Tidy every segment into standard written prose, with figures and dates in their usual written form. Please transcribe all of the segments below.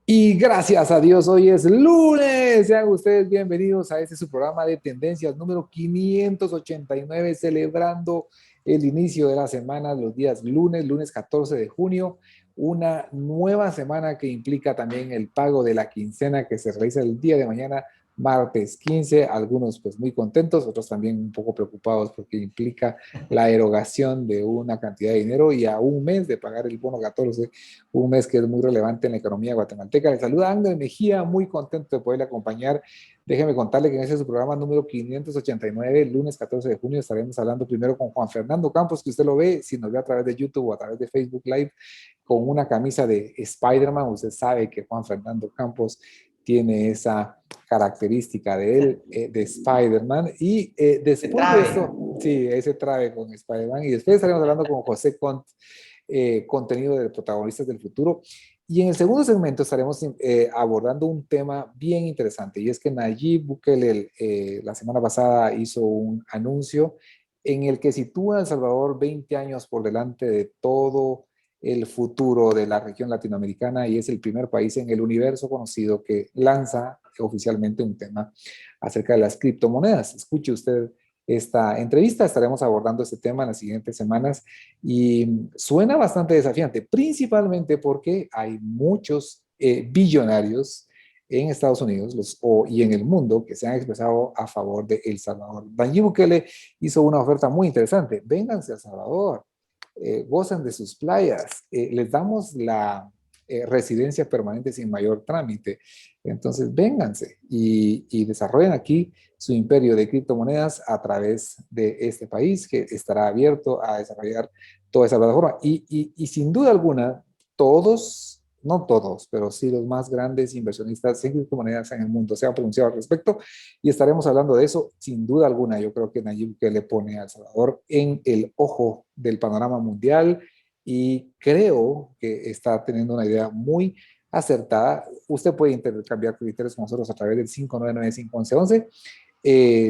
Y gracias a Dios, hoy es lunes. Sean ustedes bienvenidos a este su programa de tendencias número 589, celebrando el inicio de la semana, los días lunes 14 de junio, una nueva semana que implica también el pago de la quincena que se realiza el día de mañana, martes 15. Algunos pues muy contentos, otros también un poco preocupados porque implica la erogación de una cantidad de dinero y a un mes de pagar el bono 14, un mes que es muy relevante en la economía guatemalteca. Le saluda Ángel Mejía, muy contento de poderle acompañar. Déjeme contarle que en este es su programa número 589, el lunes 14 de junio, estaremos hablando primero con Juan Fernando Campos, que usted lo ve, si nos ve a través de YouTube o a través de Facebook Live, con una camisa de Spider-Man. Usted sabe que Juan Fernando Campos tiene esa característica de él, de Spider-Man. Y Se después de trabe. eso, sí, ese traje con Spider-Man. Y después estaremos hablando con José Cont, contenido de protagonistas del futuro. Y en el segundo segmento estaremos abordando un tema bien interesante, y es que Nayib Bukele la semana pasada hizo un anuncio en el que sitúa a El Salvador 20 años por delante de todo el futuro de la región latinoamericana, y es el primer país en el universo conocido que lanza oficialmente un tema acerca de las criptomonedas. Escuche usted esta entrevista, estaremos abordando este tema en las siguientes semanas y suena bastante desafiante, principalmente porque hay muchos billonarios en Estados Unidos y en el mundo que se han expresado a favor de El Salvador. Nayib Bukele hizo una oferta muy interesante: vénganse a El Salvador, gozan de sus playas, les damos la residencia permanente sin mayor trámite. Entonces, vénganse y desarrollen aquí su imperio de criptomonedas a través de este país que estará abierto a desarrollar toda esa plataforma. Y sin duda alguna, todos, no todos, pero sí los más grandes inversionistas en criptomonedas en el mundo se han pronunciado al respecto, y estaremos hablando de eso sin duda alguna. Yo creo que Nayib que le pone a El Salvador en el ojo del panorama mundial, y creo que está teniendo una idea muy acertada. Usted puede intercambiar criterios con nosotros a través del 599-511,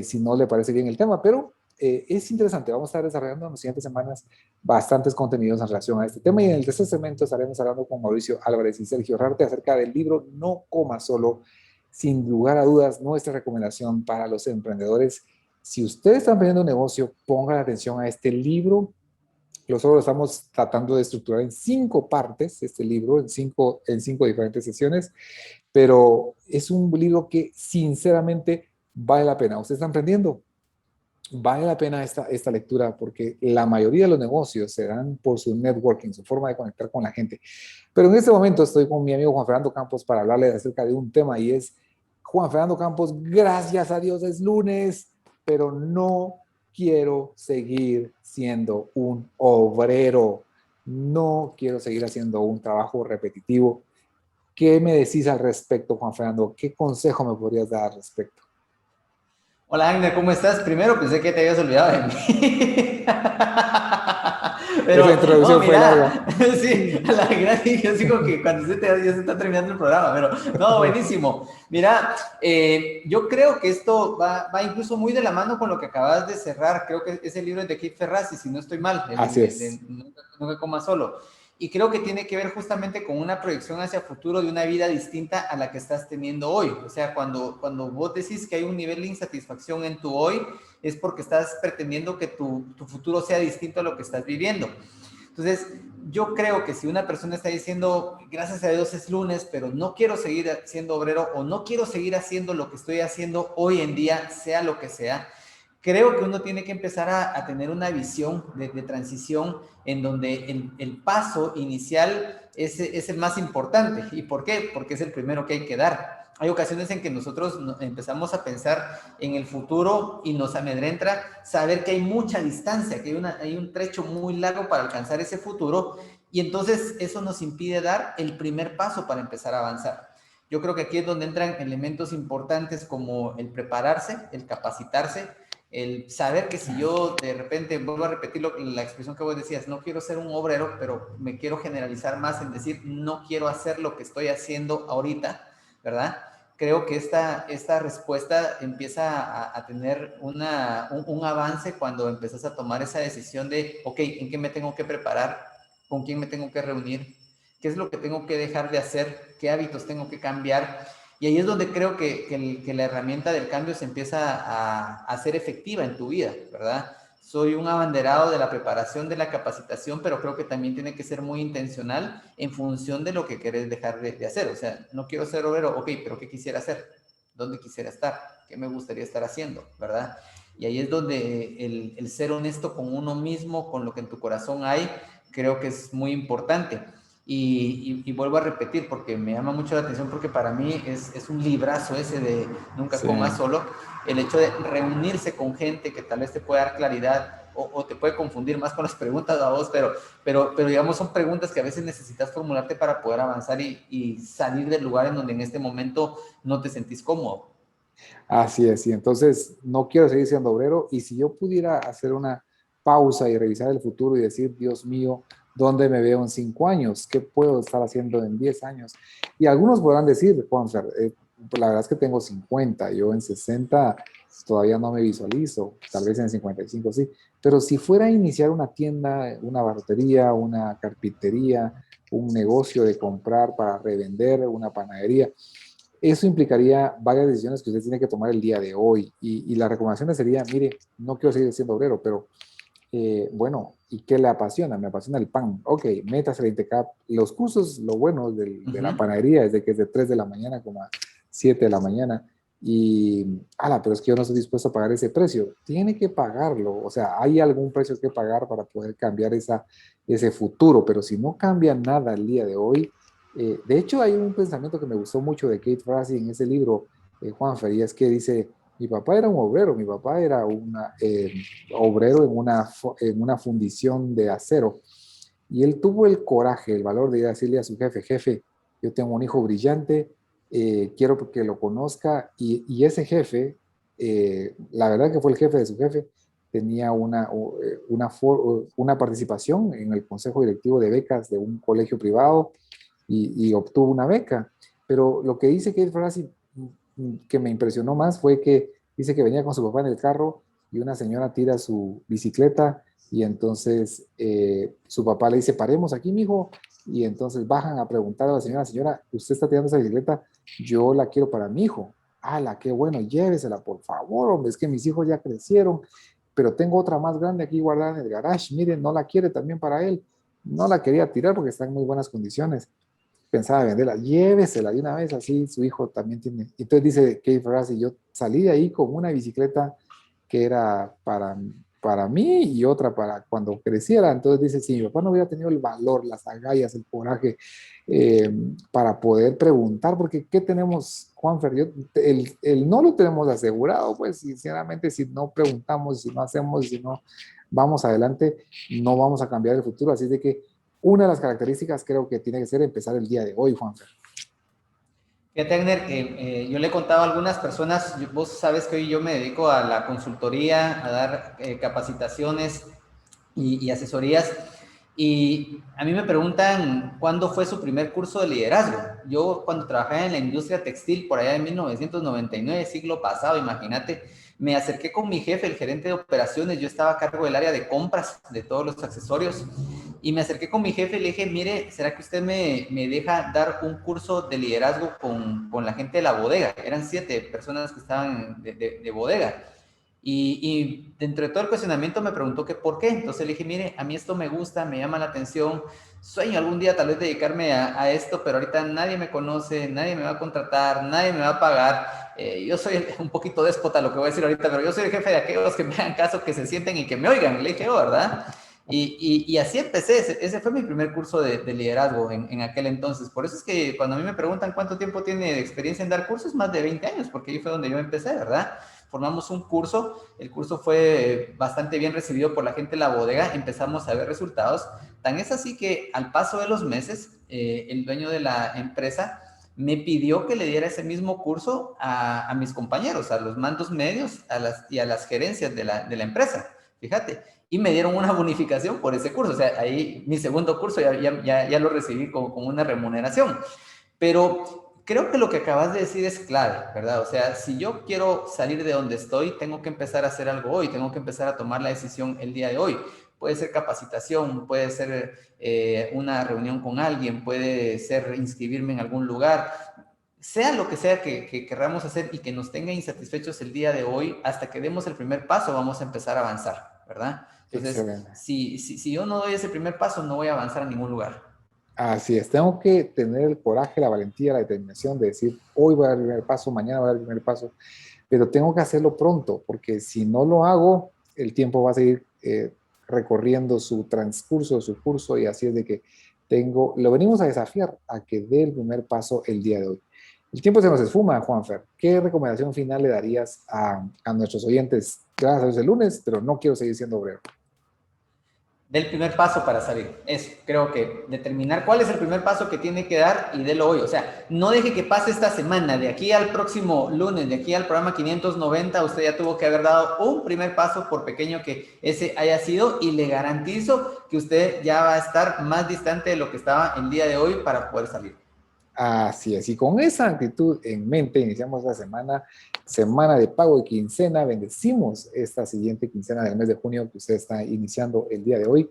si no le parece bien el tema, pero es interesante. Vamos a estar desarrollando en las siguientes semanas bastantes contenidos en relación a este tema, y en el tercer segmento estaremos hablando con Mauricio Álvarez y Sergio Rarte acerca del libro No Coma Solo. Sin lugar a dudas, nuestra recomendación para los emprendedores: si ustedes están emprendiendo un negocio, pongan atención a este libro. Nosotros lo estamos tratando de estructurar en 5 partes, este libro, en cinco diferentes sesiones, pero es un libro que sinceramente vale la pena. Usted está emprendiendo, vale la pena esta lectura, porque la mayoría de los negocios se dan por su networking, su forma de conectar con la gente. Pero en este momento estoy con mi amigo Juan Fernando Campos para hablarle acerca de un tema, y es: Juan Fernando Campos, gracias a Dios es lunes, pero no quiero seguir siendo un obrero. No quiero seguir haciendo un trabajo repetitivo. ¿Qué me decís al respecto, Juan Fernando? ¿Qué consejo me podrías dar al respecto? Hola, Agner, ¿cómo estás? Primero pensé que te habías olvidado de mí. Esa Pero, no, introducción fue larga. mira, sí, a la gran dije así como que cuando ya se está terminando el programa, pero no, buenísimo. Mira, yo creo que esto va incluso muy de la mano con lo que acabas de cerrar. Creo que ese libro es de Keith Ferrazzi, si no estoy mal, Así de es. Nunca Coma Solo. Y creo que tiene que ver justamente con una proyección hacia el futuro de una vida distinta a la que estás teniendo hoy. O sea, cuando vos decís que hay un nivel de insatisfacción en tu hoy, es porque estás pretendiendo que tu futuro sea distinto a lo que estás viviendo. Entonces, yo creo que si una persona está diciendo, gracias a Dios es lunes, pero no quiero seguir siendo obrero o no quiero seguir haciendo lo que estoy haciendo hoy en día, sea lo que sea, creo que uno tiene que empezar a tener una visión de transición en donde el paso inicial es el más importante. ¿Y por qué? Porque es el primero que hay que dar. Hay ocasiones en que nosotros empezamos a pensar en el futuro y nos amedrenta saber que hay mucha distancia, que hay un trecho muy largo para alcanzar ese futuro, y entonces eso nos impide dar el primer paso para empezar a avanzar. Yo creo que aquí es donde entran elementos importantes como el prepararse, el capacitarse, el saber que si yo de repente, vuelvo a repetir la expresión que vos decías, no quiero ser un obrero, pero me quiero generalizar más en decir, no quiero hacer lo que estoy haciendo ahorita, ¿verdad? Creo que esta respuesta empieza a tener un avance cuando empezás a tomar esa decisión de, ok, ¿en qué me tengo que preparar? ¿Con quién me tengo que reunir? ¿Qué es lo que tengo que dejar de hacer? ¿Qué hábitos tengo que cambiar? Y ahí es donde creo que la herramienta del cambio se empieza a hacer efectiva en tu vida, ¿verdad? Soy un abanderado de la preparación, de la capacitación, pero creo que también tiene que ser muy intencional en función de lo que querés dejar de hacer. O sea, no quiero ser obrero, ok, pero ¿qué quisiera hacer? ¿Dónde quisiera estar? ¿Qué me gustaría estar haciendo? ¿Verdad? Y ahí es donde el ser honesto con uno mismo, con lo que en tu corazón hay, creo que es muy importante. Y vuelvo a repetir, porque me llama mucho la atención, porque para mí es un librazo ese de Nunca Sí, comas solo, el hecho de reunirse con gente que tal vez te pueda dar claridad o te puede confundir más con las preguntas a vos, pero digamos son preguntas que a veces necesitas formularte para poder avanzar y salir del lugar en donde en este momento no te sentís cómodo. así es. Y entonces no quiero seguir siendo obrero. Y si yo pudiera hacer una pausa y revisar el futuro y decir, Dios mío, ¿dónde me veo en 5 años? ¿Qué puedo estar haciendo en 10 años? Y algunos podrán decir, Juanfer, pues la verdad es que tengo 50, yo en 60 todavía no me visualizo, tal vez en 55 sí, pero si fuera a iniciar una tienda, una barrotería, una carpintería, un negocio de comprar para revender, una panadería, eso implicaría varias decisiones que usted tiene que tomar el día de hoy. Y la recomendación sería, mire, no quiero seguir siendo obrero, pero bueno, ¿y qué le apasiona? Me apasiona el pan. Ok, métase al Intecap. Los cursos, lo bueno de la panadería es de que es de 3 de la mañana como a 7 de la mañana. Y, ala, pero es que yo no estoy dispuesto a pagar ese precio. Tiene que pagarlo. O sea, hay algún precio que pagar para poder cambiar ese futuro. Pero si no cambia nada el día de hoy, de hecho, hay un pensamiento que me gustó mucho de Kate Frassi en ese libro, Juanfer, y es que dice, mi papá era un obrero, mi papá era obrero en una fundición de acero, y él tuvo el coraje, el valor de ir a decirle a su jefe, jefe, yo tengo un hijo brillante, quiero que lo conozca, y ese jefe, la verdad que fue el jefe de su jefe, tenía una participación en el consejo directivo de becas de un colegio privado, y obtuvo una beca. Pero lo que dice Kate Frassi, que me impresionó más, fue que dice que venía con su papá en el carro y una señora tira su bicicleta y entonces su papá le dice, paremos aquí, mijo, y entonces bajan a preguntar a la señora, señora, usted está tirando esa bicicleta, yo la quiero para mi hijo. ¡Hala, qué bueno! Llévesela, por favor, hombre, es que mis hijos ya crecieron, pero tengo otra más grande aquí guardada en el garage, miren, no la quiere también para él. No la quería tirar porque está en muy buenas condiciones, pensaba venderla, llévesela de una vez, así su hijo también tiene. Entonces dice Kate Ferrazzi, yo salí de ahí con una bicicleta que era para mí y otra para cuando creciera. Entonces dice, si mi papá no hubiera tenido el valor, las agallas, el coraje eh, para poder preguntar, porque ¿qué tenemos, Juanfer? El no lo tenemos asegurado, pues sinceramente, si no preguntamos, si no hacemos, si no vamos adelante, no vamos a cambiar el futuro. Así de que una de las características creo que tiene que ser empezar el día de hoy, Juanfer. Fíjate, Agner, que yo le he contado a algunas personas, vos sabes que hoy yo me dedico a la consultoría, a dar capacitaciones y asesorías, y a mí me preguntan cuándo fue su primer curso de liderazgo. Yo cuando trabajaba en la industria textil, por allá en 1999, siglo pasado, imagínate, me acerqué con mi jefe, el gerente de operaciones, yo estaba a cargo del área de compras de todos los accesorios, y me acerqué con mi jefe y le dije, mire, ¿será que usted me deja dar un curso de liderazgo con la gente de la bodega? Eran 7 personas que estaban de bodega. Y dentro de todo el cuestionamiento me preguntó que por qué. Entonces le dije, mire, a mí esto me gusta, me llama la atención, sueño algún día tal vez dedicarme a esto, pero ahorita nadie me conoce, nadie me va a contratar, nadie me va a pagar. Yo soy un poquito déspota lo que voy a decir ahorita, pero yo soy el jefe de aquellos que me hagan caso, que se sienten y que me oigan. Le dije, oh, ¿verdad? Y así empecé, ese fue mi primer curso de liderazgo en aquel entonces. Por eso es que cuando a mí me preguntan cuánto tiempo tiene de experiencia en dar cursos, más de 20 años, porque ahí fue donde yo empecé, ¿verdad? Formamos un curso, el curso fue bastante bien recibido por la gente de la bodega, empezamos a ver resultados, tan es así que al paso de los meses, el dueño de la empresa me pidió que le diera ese mismo curso a mis compañeros, a los mandos medios y a las gerencias de la empresa, fíjate, y me dieron una bonificación por ese curso, o sea, ahí mi segundo curso ya lo recibí como una remuneración. Pero creo que lo que acabas de decir es clave, ¿verdad? O sea, si yo quiero salir de donde estoy, tengo que empezar a hacer algo hoy, tengo que empezar a tomar la decisión el día de hoy. puede ser capacitación, puede ser una reunión con alguien, puede ser inscribirme en algún lugar, sea lo que sea que queramos hacer y que nos tenga insatisfechos el día de hoy, hasta que demos el primer paso, vamos a empezar a avanzar, ¿verdad? Entonces, Excelente. si yo no doy ese primer paso, no voy a avanzar a ningún lugar. Así es, tengo que tener el coraje, la valentía, la determinación de decir, hoy voy a dar el primer paso, mañana voy a dar el primer paso, pero tengo que hacerlo pronto, porque si no lo hago, el tiempo va a seguir recorriendo su transcurso, su curso, y así es de que lo venimos a desafiar a que dé el primer paso el día de hoy. El tiempo se nos esfuma, Juanfer. ¿Qué recomendación final le darías a nuestros oyentes? Gracias a Dios el lunes, pero no quiero seguir siendo obrero. Del primer paso para salir. Eso, creo que determinar cuál es el primer paso que tiene que dar y délo hoy. O sea, no deje que pase esta semana. De aquí al próximo lunes, de aquí al programa 590, usted ya tuvo que haber dado un primer paso, por pequeño que ese haya sido, y le garantizo que usted ya va a estar más distante de lo que estaba el día de hoy para poder salir. Así es, y con esa actitud en mente iniciamos la semana de pago de quincena, bendecimos esta siguiente quincena del mes de junio que usted está iniciando el día de hoy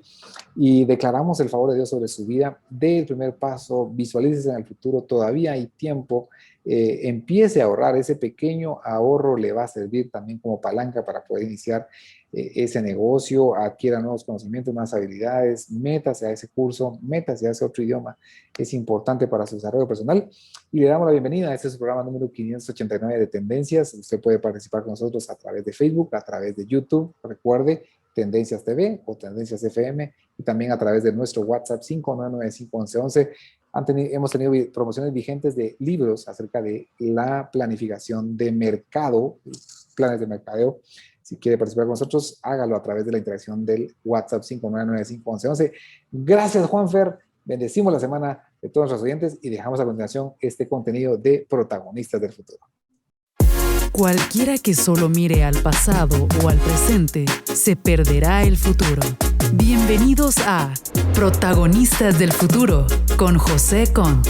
y declaramos el favor de Dios sobre su vida, dé el primer paso, visualícese en el futuro, todavía hay tiempo, empiece a ahorrar, ese pequeño ahorro le va a servir también como palanca para poder iniciar ese negocio, adquiera nuevos conocimientos, más habilidades, métase a ese curso, métase a ese otro idioma, es importante para su desarrollo personal. Y le damos la bienvenida a este es su programa número 589 de Tendencias. Usted puede participar con nosotros a través de Facebook, a través de YouTube, recuerde, Tendencias TV o Tendencias FM, y también a través de nuestro WhatsApp 599-511. Hemos tenido promociones vigentes de libros acerca de la planificación de mercado, planes de mercadeo. Si quiere participar con nosotros, hágalo a través de la interacción del WhatsApp 599-511. Gracias, Juanfer. Bendecimos la semana de todos nuestros oyentes y dejamos a continuación este contenido de Protagonistas del Futuro. Cualquiera que solo mire al pasado o al presente, se perderá el futuro. Bienvenidos a Protagonistas del Futuro con José Cont.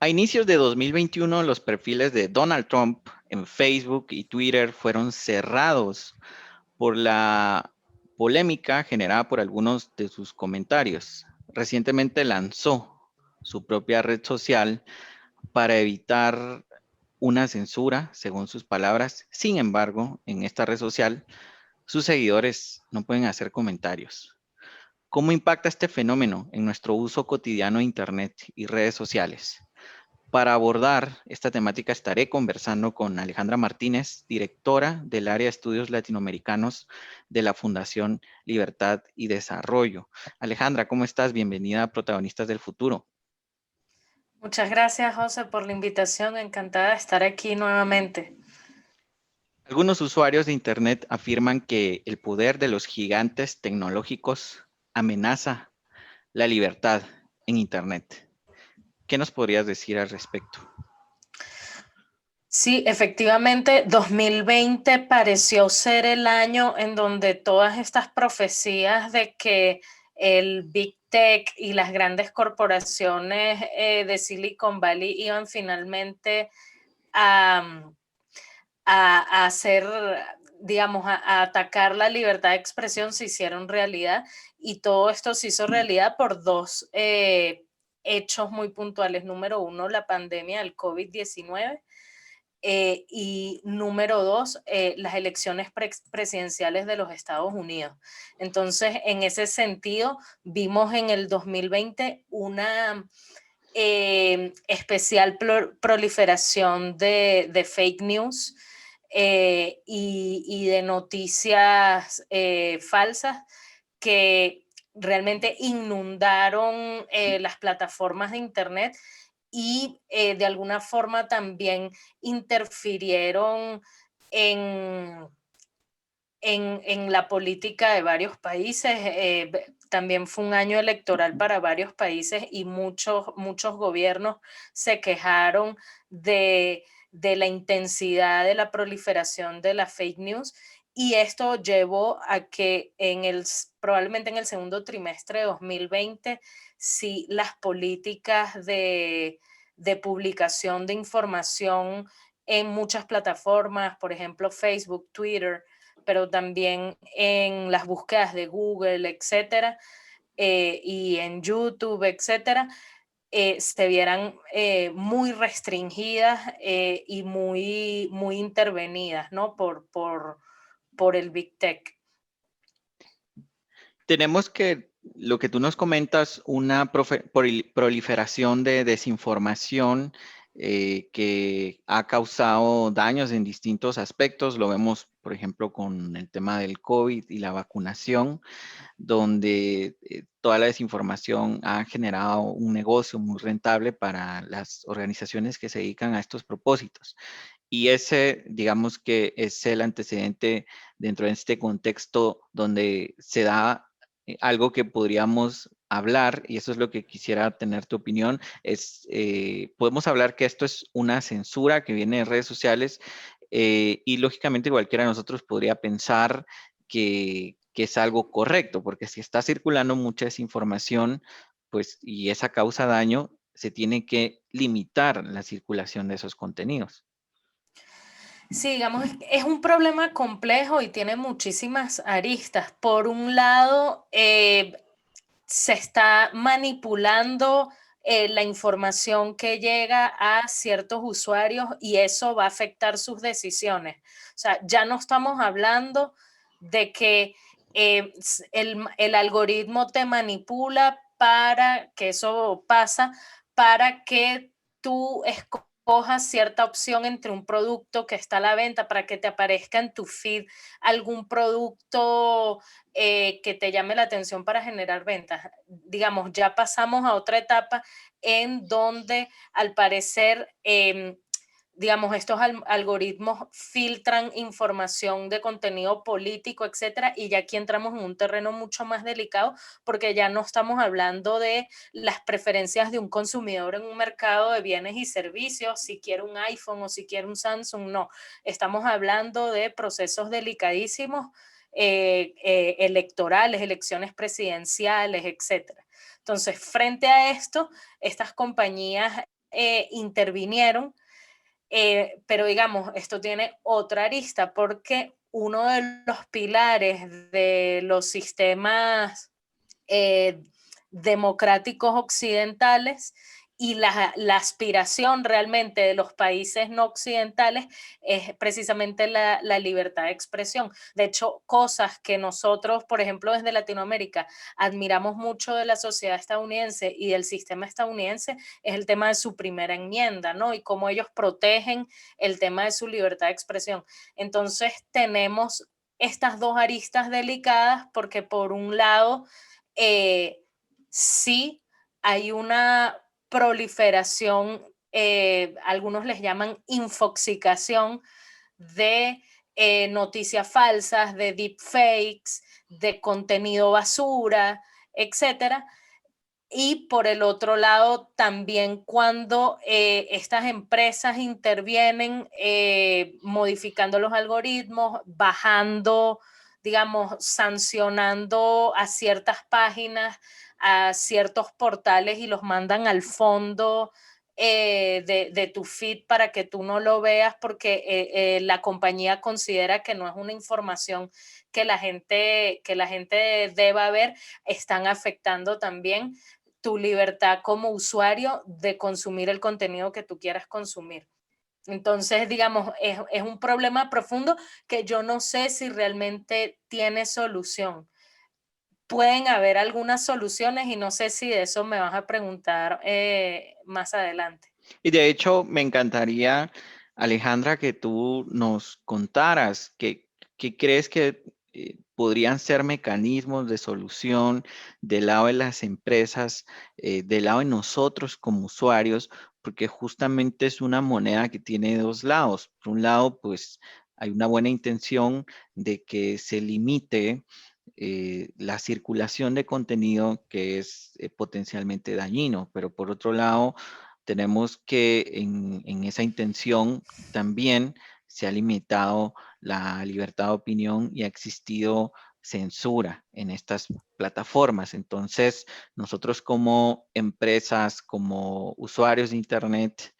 A inicios de 2021, los perfiles de Donald Trump en Facebook y Twitter fueron cerrados por la polémica generada por algunos de sus comentarios. Recientemente lanzó su propia red social para evitar una censura, según sus palabras. Sin embargo, en esta red social, sus seguidores no pueden hacer comentarios. ¿Cómo impacta este fenómeno en nuestro uso cotidiano de Internet y redes sociales? Para abordar esta temática estaré conversando con Alejandra Martínez, directora del área de estudios latinoamericanos de la Fundación Libertad y Desarrollo. Alejandra, ¿cómo estás? Bienvenida a Protagonistas del Futuro. Muchas gracias, José, por la invitación. Encantada de estar aquí nuevamente. Algunos usuarios de Internet afirman que el poder de los gigantes tecnológicos amenaza la libertad en Internet. ¿Qué nos podrías decir al respecto? Sí, efectivamente, 2020 pareció ser el año en donde todas estas profecías de que el Big Tech y las grandes corporaciones de Silicon Valley iban finalmente a hacer, digamos, a atacar la libertad de expresión se hicieron realidad, y todo esto se hizo realidad por dos hechos muy puntuales. Número uno, la pandemia del COVID-19. Y número dos, las elecciones presidenciales de los Estados Unidos. Entonces, en ese sentido, vimos en el 2020 una especial proliferación de fake news y de noticias falsas que realmente inundaron las plataformas de Internet y de alguna forma también interfirieron en, en la política de varios países. También fue un año electoral para varios países y muchos gobiernos se quejaron de la intensidad de la proliferación de la fake news, y esto llevó a que probablemente en el segundo trimestre de 2020, sí, las políticas de publicación de información en muchas plataformas, por ejemplo Facebook, Twitter, pero también en las búsquedas de Google, etcétera, y en YouTube, etcétera, se vieran muy restringidas y muy intervenidas, ¿no? por el Big Tech. Tenemos que, lo que tú nos comentas, una proliferación de desinformación que ha causado daños en distintos aspectos. Lo vemos, por ejemplo, con el tema del COVID y la vacunación, donde toda la desinformación ha generado un negocio muy rentable para las organizaciones que se dedican a estos propósitos. Y ese, digamos que es el antecedente dentro de este contexto donde se da algo que podríamos hablar, y eso es lo que quisiera tener tu opinión, es, podemos hablar que esto es una censura que viene de redes sociales y lógicamente cualquiera de nosotros podría pensar que es algo correcto, porque si está circulando mucha desinformación, pues, y esa causa daño, se tiene que limitar la circulación de esos contenidos. Sí, digamos, es un problema complejo y tiene muchísimas aristas. Por un lado, se está manipulando la información que llega a ciertos usuarios y eso va a afectar sus decisiones. O sea, ya no estamos hablando de que el algoritmo te manipula para que eso pasa, para que tú escojas cierta opción entre un producto que está a la venta, para que te aparezca en tu feed algún producto que te llame la atención para generar ventas. Digamos, ya pasamos a otra etapa en donde al parecer, digamos, estos algoritmos filtran información de contenido político, etcétera, y ya aquí entramos en un terreno mucho más delicado porque ya no estamos hablando de las preferencias de un consumidor en un mercado de bienes y servicios, si quiere un iPhone o si quiere un Samsung, no. Estamos hablando de procesos delicadísimos electorales, elecciones presidenciales, etcétera. Entonces, frente a esto, estas compañías intervinieron, pero digamos, esto tiene otra arista porque uno de los pilares de los sistemas democráticos occidentales y la aspiración realmente de los países no occidentales es precisamente la libertad de expresión. De hecho, cosas que nosotros, por ejemplo, desde Latinoamérica, admiramos mucho de la sociedad estadounidense y del sistema estadounidense es el tema de su primera enmienda, ¿no? Y cómo ellos protegen el tema de su libertad de expresión. Entonces, tenemos estas dos aristas delicadas porque por un lado, sí hay una proliferación, algunos les llaman infoxicación de noticias falsas, de deepfakes, de contenido basura, etcétera. Y por el otro lado, también cuando estas empresas intervienen modificando los algoritmos, bajando, digamos, sancionando a ciertas páginas, a ciertos portales y los mandan al fondo de tu feed para que tú no lo veas porque la compañía considera que no es una información que la gente deba ver, están afectando también tu libertad como usuario de consumir el contenido que tú quieras consumir. Entonces, digamos, es un problema profundo que yo no sé si realmente tiene solución. Pueden haber algunas soluciones y no sé si de eso me vas a preguntar más adelante. Y de hecho, me encantaría, Alejandra, que tú nos contaras qué crees que podrían ser mecanismos de solución del lado de las empresas, del lado de nosotros como usuarios, porque justamente es una moneda que tiene dos lados. Por un lado, pues hay una buena intención de que se limite la circulación de contenido que es potencialmente dañino, pero por otro lado, tenemos que en esa intención también se ha limitado la libertad de opinión y ha existido censura en estas plataformas. Entonces, nosotros como empresas, como usuarios de Internet,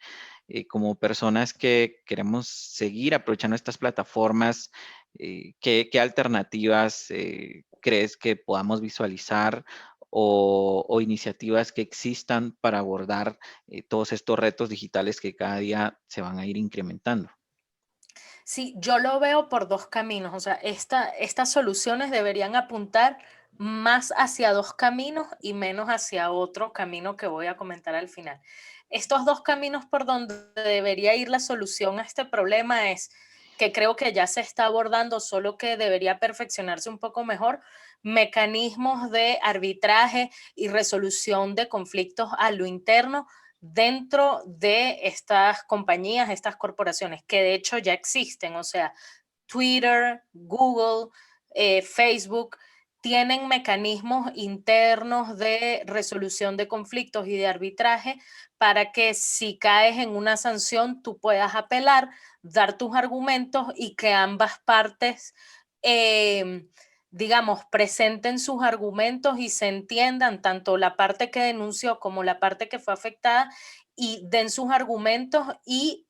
como personas que queremos seguir aprovechando estas plataformas, ¿Qué alternativas crees que podamos visualizar o iniciativas que existan para abordar todos estos retos digitales que cada día se van a ir incrementando? Sí, yo lo veo por dos caminos. O sea, estas soluciones deberían apuntar más hacia dos caminos y menos hacia otro camino que voy a comentar al final. Estos dos caminos por donde debería ir la solución a este problema es que creo que ya se está abordando, solo que debería perfeccionarse un poco mejor, mecanismos de arbitraje y resolución de conflictos a lo interno dentro de estas compañías, estas corporaciones, que de hecho ya existen. O sea, Twitter, Google, Facebook, tienen mecanismos internos de resolución de conflictos y de arbitraje para que si caes en una sanción, tú puedas apelar, dar tus argumentos y que ambas partes, eh, digamos, presenten sus argumentos y se entiendan, tanto la parte que denunció como la parte que fue afectada, y den sus argumentos y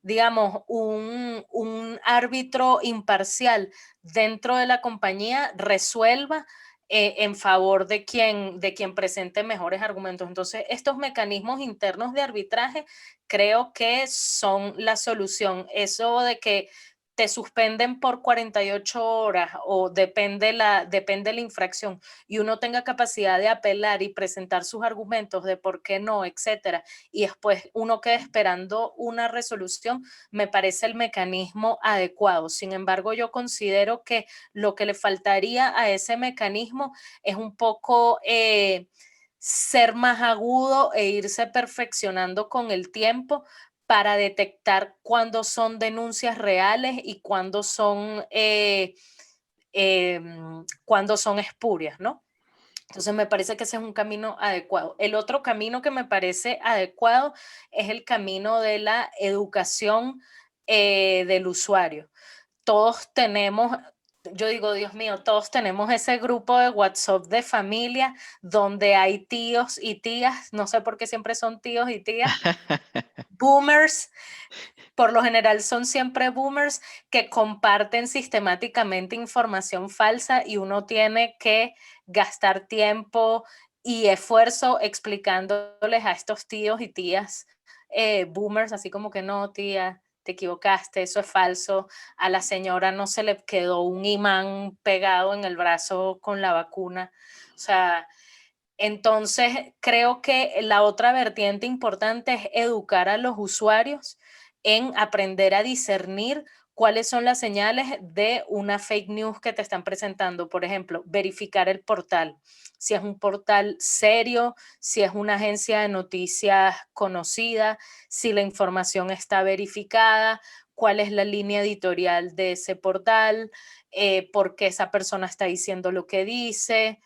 digamos, un árbitro imparcial dentro de la compañía resuelva en favor de quien presente mejores argumentos. Entonces, estos mecanismos internos de arbitraje creo que son la solución. Eso de que te suspenden por 48 horas o depende la infracción y uno tenga capacidad de apelar y presentar sus argumentos de por qué no, etcétera, y después uno queda esperando una resolución, me parece el mecanismo adecuado. Sin embargo, yo considero que lo que le faltaría a ese mecanismo es un poco ser más agudo e irse perfeccionando con el tiempo para detectar cuándo son denuncias reales y cuándo son espurias, ¿no? Entonces me parece que ese es un camino adecuado. El otro camino que me parece adecuado es el camino de la educación del usuario. Todos tenemos, yo digo, Dios mío, todos tenemos ese grupo de WhatsApp de familia donde hay tíos y tías, no sé por qué siempre son tíos y tías, boomers, por lo general son siempre boomers que comparten sistemáticamente información falsa y uno tiene que gastar tiempo y esfuerzo explicándoles a estos tíos y tías boomers, así como que no, tía, te equivocaste, eso es falso, a la señora no se le quedó un imán pegado en el brazo con la vacuna. O sea, entonces creo que la otra vertiente importante es educar a los usuarios en aprender a discernir cuáles son las señales de una fake news que te están presentando. Por ejemplo, verificar el portal, si es un portal serio, si es una agencia de noticias conocida, si la información está verificada, cuál es la línea editorial de ese portal, por qué esa persona está diciendo lo que dice,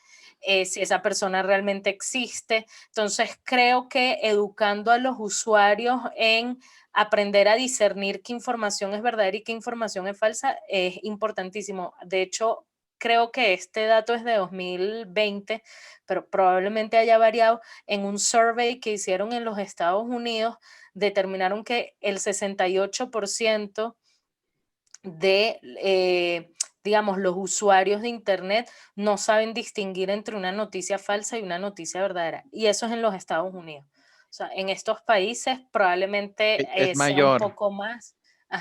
si esa persona realmente existe. Entonces, creo que educando a los usuarios en aprender a discernir qué información es verdadera y qué información es falsa es importantísimo. De hecho, creo que este dato es de 2020, pero probablemente haya variado. En un survey que hicieron en los Estados Unidos, determinaron que el 68% digamos, los usuarios de Internet no saben distinguir entre una noticia falsa y una noticia verdadera. Y eso es en los Estados Unidos. O sea, en estos países probablemente Es sea un mayor poco más,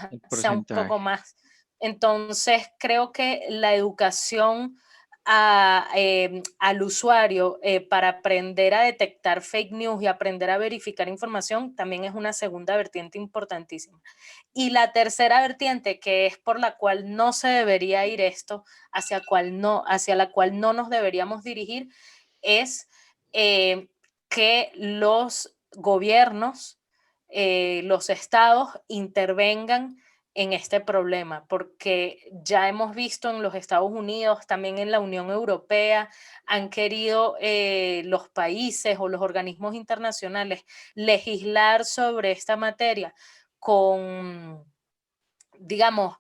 el sea un poco porcentaje. más. Entonces, creo que la educación al usuario para aprender a detectar fake news y aprender a verificar información también es una segunda vertiente importantísima. Y la tercera vertiente, que es por la cual no se debería ir esto, hacia la cual no nos deberíamos dirigir, es que los gobiernos, los estados intervengan en este problema, porque ya hemos visto en los Estados Unidos, también en la Unión Europea, han querido los países o los organismos internacionales legislar sobre esta materia con, digamos,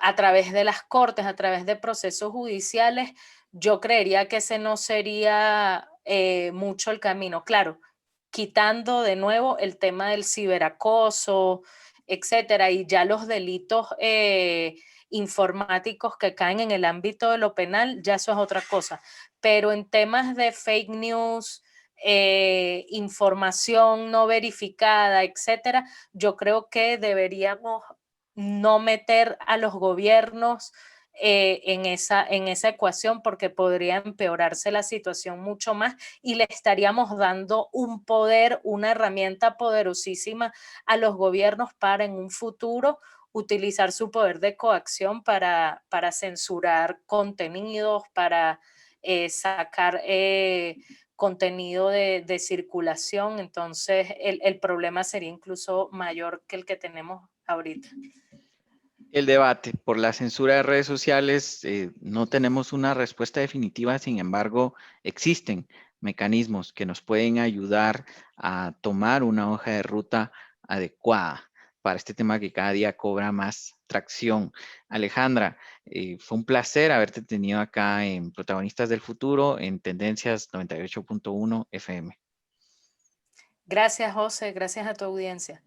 a través de las cortes, a través de procesos judiciales. Yo creería que ese no sería mucho el camino. Claro, quitando de nuevo el tema del ciberacoso etcétera, y ya los delitos informáticos que caen en el ámbito de lo penal, ya eso es otra cosa. Pero en temas de fake news, información no verificada, etcétera, yo creo que deberíamos no meter a los gobiernos en esa ecuación, porque podría empeorarse la situación mucho más y le estaríamos dando un poder, una herramienta poderosísima a los gobiernos para en un futuro utilizar su poder de coacción para censurar contenidos, para sacar contenido de circulación. Entonces el problema sería incluso mayor que el que tenemos ahorita. El debate por la censura de redes sociales, no tenemos una respuesta definitiva, sin embargo, existen mecanismos que nos pueden ayudar a tomar una hoja de ruta adecuada para este tema que cada día cobra más tracción. Alejandra, fue un placer haberte tenido acá en Protagonistas del Futuro, en Tendencias 98.1 FM. Gracias, José. Gracias a tu audiencia.